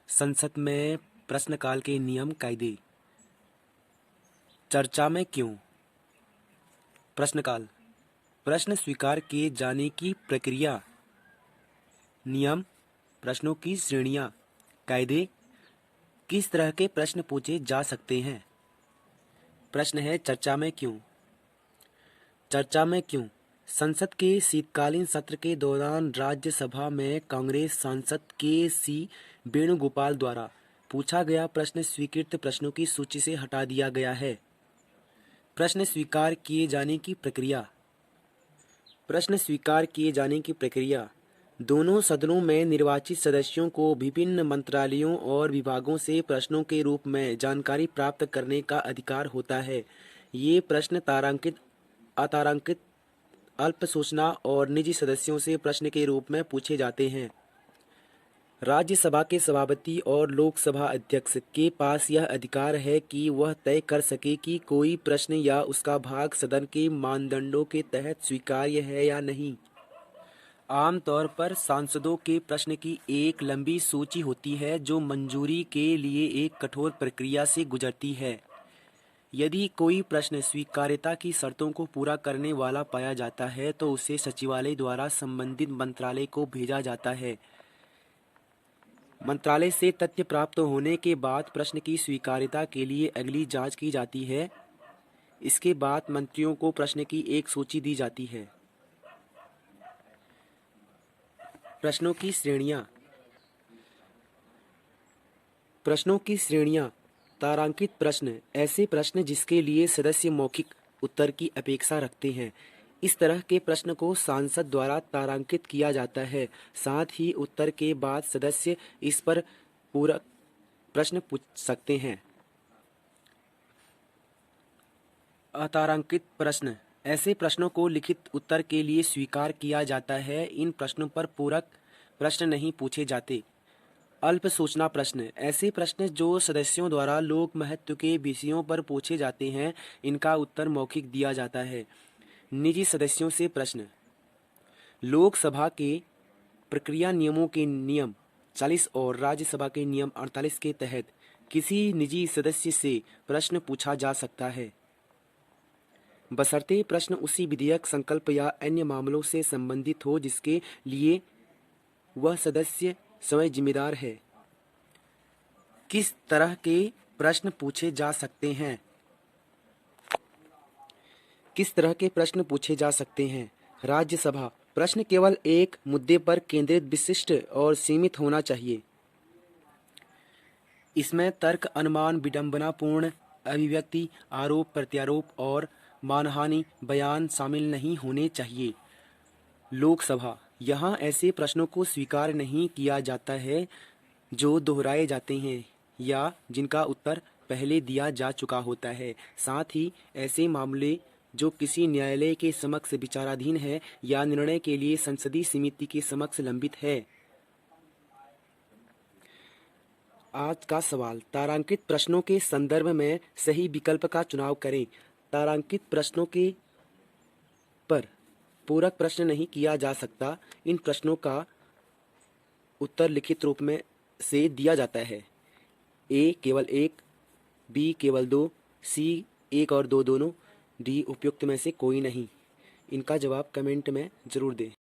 संसद में प्रश्नकाल के नियम कायदे। चर्चा में क्यों? प्रश्नकाल, प्रश्न स्वीकार किए जाने की प्रक्रिया। नियम, प्रश्नों की श्रेणियां। कायदे, किस तरह के प्रश्न पूछे जा सकते हैं। प्रश्न है चर्चा में क्यों। चर्चा में क्यों? संसद के शीतकालीन सत्र के दौरान राज्यसभा में कांग्रेस सांसद के सी वेणुगोपाल द्वारा पूछा गया प्रश्न स्वीकृत प्रश्नों की सूची से हटा दिया गया है। प्रश्न स्वीकार किए जाने की प्रक्रिया। प्रश्न स्वीकार किए जाने की प्रक्रिया। दोनों सदनों में निर्वाचित सदस्यों को विभिन्न मंत्रालयों और विभागों से प्रश्नों के रूप में जानकारी प्राप्त करने का अधिकार होता है। ये प्रश्न तारांकित, अतारांकित, अल्प सूचना और निजी सदस्यों से प्रश्न के रूप में पूछे जाते हैं। राज्यसभा के सभापति और लोकसभा अध्यक्ष के पास यह अधिकार है कि वह तय कर सके कि कोई प्रश्न या उसका भाग सदन के मानदंडों के तहत स्वीकार्य है या नहीं। आमतौर पर सांसदों के प्रश्न की एक लंबी सूची होती है जो मंजूरी के लिए एक कठोर प्रक्रिया से गुजरती है। यदि कोई प्रश्न स्वीकार्यता की शर्तों को पूरा करने वाला पाया जाता है तो उसे सचिवालय द्वारा संबंधित मंत्रालय को भेजा जाता है। मंत्रालय से तथ्य प्राप्त होने के बाद प्रश्न की स्वीकार्यता के लिए अगली जांच की जाती है। इसके बाद मंत्रियों को प्रश्न की एक सूची दी जाती है। प्रश्नों की श्रेणियां। प्रश्नों की श्रेणियां। तारांकित प्रश्न, ऐसे प्रश्न जिसके लिए सदस्य मौखिक उत्तर की अपेक्षा रखते हैं। इस तरह के प्रश्न को सांसद द्वारा तारांकित किया जाता है। साथ ही उत्तर के बाद सदस्य इस पर पूरक प्रश्न पूछ सकते हैं। अतारांकित प्रश्न, ऐसे प्रश्नों को लिखित उत्तर के लिए स्वीकार किया जाता है। इन प्रश्नों पर पूरक प्रश्न नहीं पूछे जाते। अल्प सूचना प्रश्न, ऐसे प्रश्न जो सदस्यों द्वारा लोक महत्व के विषयों पर पूछे जाते हैं। इनका उत्तर मौखिक दिया जाता है। निजी सदस्यों से प्रश्न। लोकसभा के प्रक्रिया नियमों के नियम 40 और राज्यसभा के नियम 48 के तहत किसी निजी सदस्य से प्रश्न पूछा जा सकता है, बशर्ते प्रश्न उसी विधेयक, संकल्प या अन्य मामलों से संबंधित हो जिसके लिए वह सदस्य स्वयं जिम्मेदार है। किस तरह के प्रश्न पूछे जा सकते हैं? किस तरह के प्रश्न पूछे जा सकते हैं? राज्यसभा, प्रश्न केवल एक मुद्दे पर केंद्रित, विशिष्ट और सीमित होना चाहिए। इसमें तर्क, अनुमान, विडंबनापूर्ण अभिव्यक्ति, आरोप प्रत्यारोप और मानहानि बयान शामिल नहीं होने चाहिए। लोकसभा, यहाँ ऐसे प्रश्नों को स्वीकार नहीं किया जाता है जो दोहराए जाते हैं या जिनका उत्तर पहले दिया जा चुका होता है। साथ ही ऐसे मामले जो किसी न्यायालय के समक्ष विचाराधीन है या निर्णय के लिए संसदीय समिति के समक्ष लंबित है। आज का सवाल, तारांकित प्रश्नों के संदर्भ में सही विकल्प का चुनाव करें। तारांकित प्रश्नों के पर पूरक प्रश्न नहीं किया जा सकता। इन प्रश्नों का उत्तर लिखित रूप में से दिया जाता है। ए केवल एक, बी केवल दो, सी एक और दो दोनों, डी उपयुक्त में से कोई नहीं। इनका जवाब कमेंट में जरूर दें।